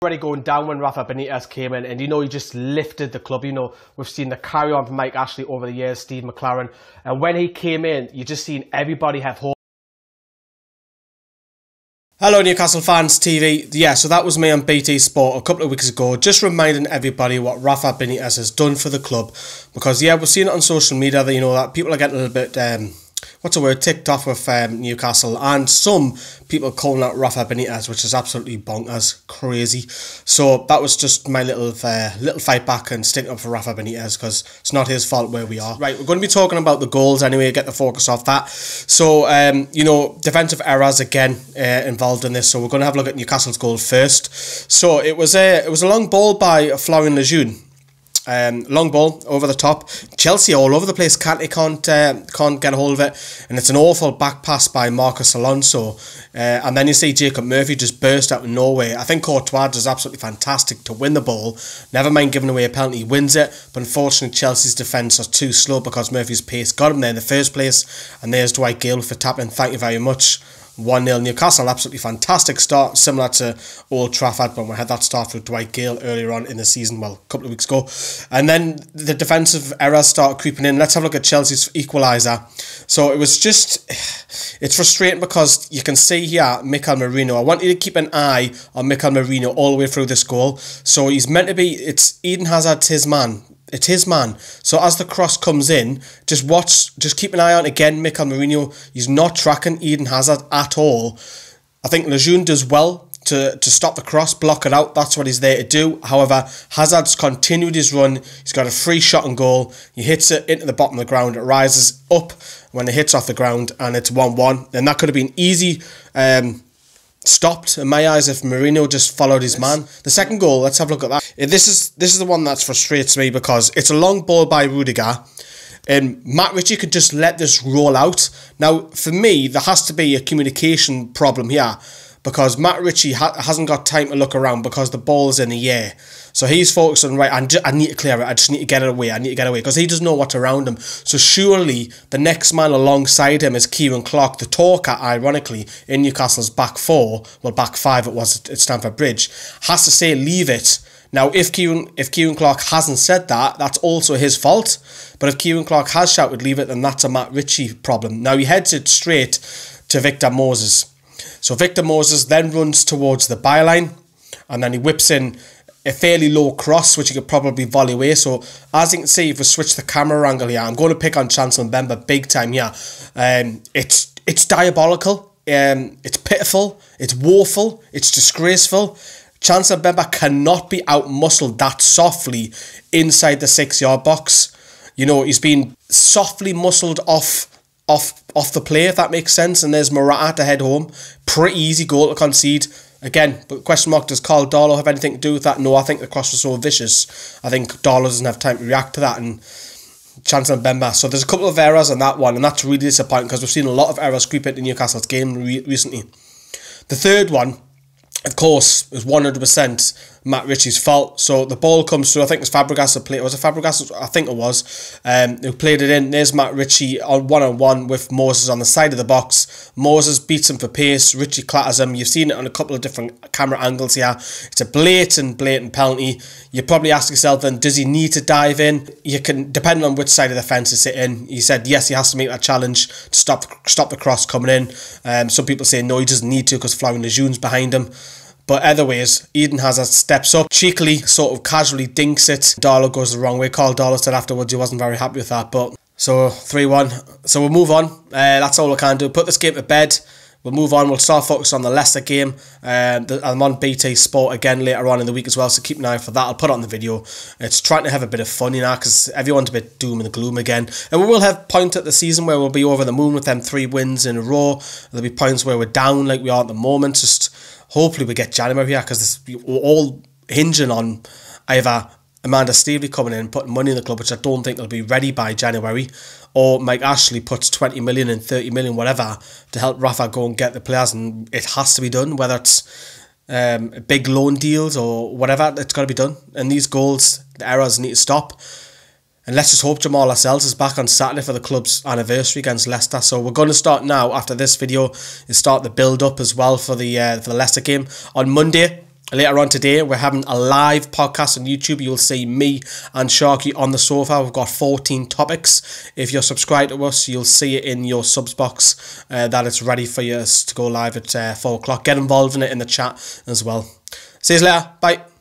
already going down when Rafa Benitez came in, and he just lifted the club. We've seen the carry on from Mike Ashley over the years, Steve McLaren, and when he came in, you just seen everybody have hope. Hello Newcastle Fans TV. Yeah, so that was me on BT Sport a couple of weeks ago, just reminding everybody what Rafa Benitez has done for the club, because yeah, we've seen it on social media that that people are getting a little bit ticked off with Newcastle, and some people calling out Rafa Benitez, which is absolutely bonkers, crazy. So that was just my little fight back and sticking up for Rafa Benitez, because it's not his fault where we are. Right, we're going to be talking about the goals anyway, get the focus off that. So defensive errors again involved in this. So we're going to have a look at Newcastle's goal first. So it was a long ball by Florian Lejeune. Long ball over the top. Chelsea all over the place. Kante can't get a hold of it, and it's an awful back pass by Marcus Alonso. And then you see Jacob Murphy just burst out of nowhere. I think Courtois does absolutely fantastic to win the ball. Never mind giving away a penalty, he wins it. But unfortunately, Chelsea's defence are too slow because Murphy's pace got him there in the first place. And there's Dwight Gale for tapping. Thank you very much. 1-0 Newcastle, absolutely fantastic start, similar to Old Trafford, but we had that start with Dwight Gale earlier on in the season, well, a couple of weeks ago. And then the defensive errors start creeping in. Let's have a look at Chelsea's equaliser. So it was just, it's frustrating because you can see here, Mikel Merino. I want you to keep an eye on Mikel Merino all the way through this goal. So he's meant to be, it's Eden Hazard's his man. It's his man. So as the cross comes in, just keep an eye on, again, Mikel Merino. He's not tracking Eden Hazard at all. I think Lejeune does well to stop the cross, block it out. That's what he's there to do. However, Hazard's continued his run. He's got a free shot on goal. He hits it into the bottom of the ground. It rises up when it hits off the ground, and it's 1-1. And that could have been easy stopped in my eyes if Merino just followed his man. The second goal, let's have a look at that. This is the one that frustrates me, because it's a long ball by Rudiger, and Matt Ritchie could just let this roll out. Now, for me, there has to be a communication problem here, because Matt Ritchie hasn't got time to look around because the ball's in the air. So he's focused on, right, I need to clear it. I just need to get it away. I need to get away, because he doesn't know what's around him. So surely the next man alongside him is Kieran Clark, the talker, ironically, in Newcastle's back four. Well, back five it was at Stamford Bridge. Has to say, leave it. Now, if Kieran Clark hasn't said that, that's also his fault. But if Kieran Clark has shouted, leave it, then that's a Matt Ritchie problem. Now, he heads it straight to Victor Moses. So Victor Moses then runs towards the byline, and then he whips in a fairly low cross, which he could probably volley away. So as you can see, if we switch the camera angle here, I'm going to pick on Chancellor Mbemba big time here. It's diabolical. It's pitiful. It's woeful. It's disgraceful. Chancellor Mbemba cannot be out-muscled that softly inside the 6-yard box. He's been softly muscled off the play, if that makes sense. And there's Morata to head home. Pretty easy goal to concede. Again, but question mark, does Carl Darlow have anything to do with that? No, I think the cross was so vicious. I think Darlow doesn't have time to react to that, and Chancellor Mbemba. So there's a couple of errors on that one, and that's really disappointing, because we've seen a lot of errors creep into Newcastle's game recently. The third one, of course, is 100% Matt Ritchie's fault. So the ball comes through. I think it's Fabregas who played. Was it Fabregas? I think it was. Who played it in. There's Matt Ritchie on one-on-one with Moses on the side of the box. Moses beats him for pace. Ritchie clatters him. You've seen it on a couple of different camera angles here. It's a blatant penalty. You probably ask yourself then, does he need to dive in? You can, depending on which side of the fence he's sitting. He said yes, he has to make that challenge to stop the cross coming in. Some people say no, he doesn't need to because Florian Lejeune's behind him. But other ways, Eden Hazard steps up, cheekily, sort of casually dinks it. Darlow goes the wrong way. Carl Darlow said afterwards he wasn't very happy with that. But so 3-1. So we'll move on. That's all we can do. Put this game to bed. We'll move on. We'll start focusing on the Leicester game. I'm on BT Sport again later on in the week as well, so keep an eye for that. I'll put it on the video. It's trying to have a bit of fun, because everyone's a bit doom and gloom again. And we will have points at the season where we'll be over the moon with them 3 wins in a row. There'll be points where we're down like we are at the moment. Just hopefully we get January here, because we're all hinging on either Amanda Stevely coming in and putting money in the club, which I don't think they'll be ready by January, or Mike Ashley puts 20 million and 30 million, whatever, to help Rafa go and get the players, and it has to be done, whether it's big loan deals or whatever, it's got to be done. And these goals, the errors need to stop. And let's just hope Jamal Lascelles is back on Saturday for the club's anniversary against Leicester. So we're going to start now, after this video, is start the build-up as well for the Leicester game. On Monday, Later on today, we're having a live podcast on YouTube. You'll see me and Sharky on the sofa. We've got 14 topics. If you're subscribed to us, you'll see it in your subs box that it's ready for you to go live at 4 o'clock. Get involved in it in the chat as well. See you later. Bye.